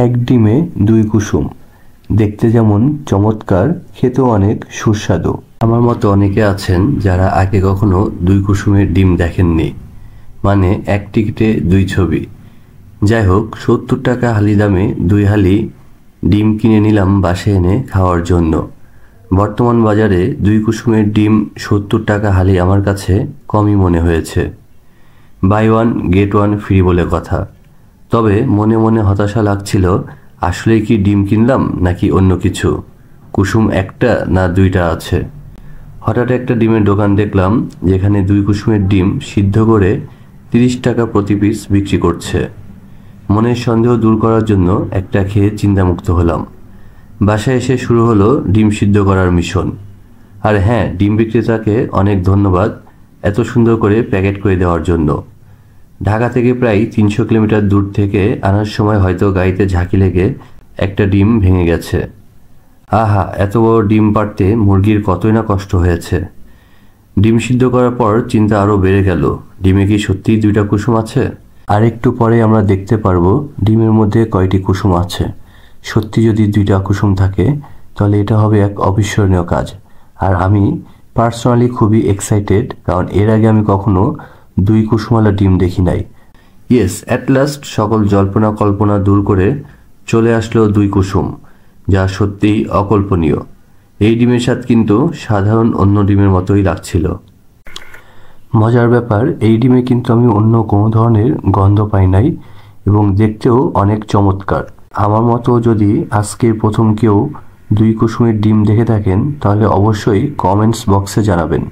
এক ডিমে দুই কুসুম, দেখতে যেমন চমৎকার, খেতেও অনেক সুস্বাদু। আমার মতো অনেকে আছেন যারা আগে কখনো দুই কুসুমের ডিম দেখেননি, মানে এক টিকিটে দুই ছবি। যাই হোক, 70 টাকা হালি দামে 2 হালি ডিম কিনে নিলাম বাসায় এনে খাওয়ার জন্য। বর্তমান বাজারে দুই কুসুমের ডিম 70 টাকা হালি আমার কাছে কমই মনে হয়েছে। Buy one get one free বলে কথা। তবে মনে মনে হতাশা লাগছিল, আসলে কি ডিম কিনলাম নাকি অন্য কিছু, কুসুম একটা না দুইটা আছে। হঠাৎ একটা ডিমের দোকান দেখলাম যেখানে দুই কুসুমের ডিম সিদ্ধ করে 30 টাকা প্রতি পিস বিক্রি করছে। মনের সন্দেহ দূর করার জন্য একটা খেয়ে চিন্তামুক্ত হলাম। বাসায় এসে শুরু হলো ডিম সিদ্ধ করার মিশন। আর হ্যাঁ, ডিম বিক্রেতাকে অনেক ধন্যবাদ এত সুন্দর করে প্যাকেট করে দেওয়ার জন্য। ঢাকা থেকে প্রায় 300 কিলোমিটার দূর থেকে আনার সময় হয়তো গাড়িতে ঝাঁকি লেগে একটা ডিম ভেঙে গেছে। আহা, এত বড় ডিম পাড়তে মুরগির কতই না কষ্ট হয়েছে। ডিম সিদ্ধ করার পর চিন্তা আরও বেড়ে গেল, ডিমে কি সত্যিই 2টা কুসুম আছে? আর একটু পরে আমরা দেখতে পারবো ডিমের মধ্যে কয়টি কুসুম আছে। সত্যি যদি 2টা কুসুম থাকে তাহলে এটা হবে এক অবিস্মরণীয় কাজ। আর আমি পার্সোনালি খুবই এক্সাইটেড, কারণ এর আগে আমি কখনো 2 কুসুমওয়ালা ডিম দেখি নাই। ইয়েস, অ্যাট লাস্ট সকল জল্পনা কল্পনা দূর করে চলে আসলো 2 কুসুম, যা সত্যিই অকল্পনীয়। এই ডিমের স্বাদ কিন্তু সাধারণ অন্য ডিমের মতোই লাগছিল। মজার ব্যাপার, এই ডিমে কিন্তু আমি অন্য কোনো ধরনের গন্ধ পাই নাই এবং দেখতেও অনেক চমৎকার। আমার মতো যদি আজকের প্রথম কেউ 2 কুসুমের ডিম দেখে থাকেন তাহলে অবশ্যই কমেন্টস বক্সে জানাবেন।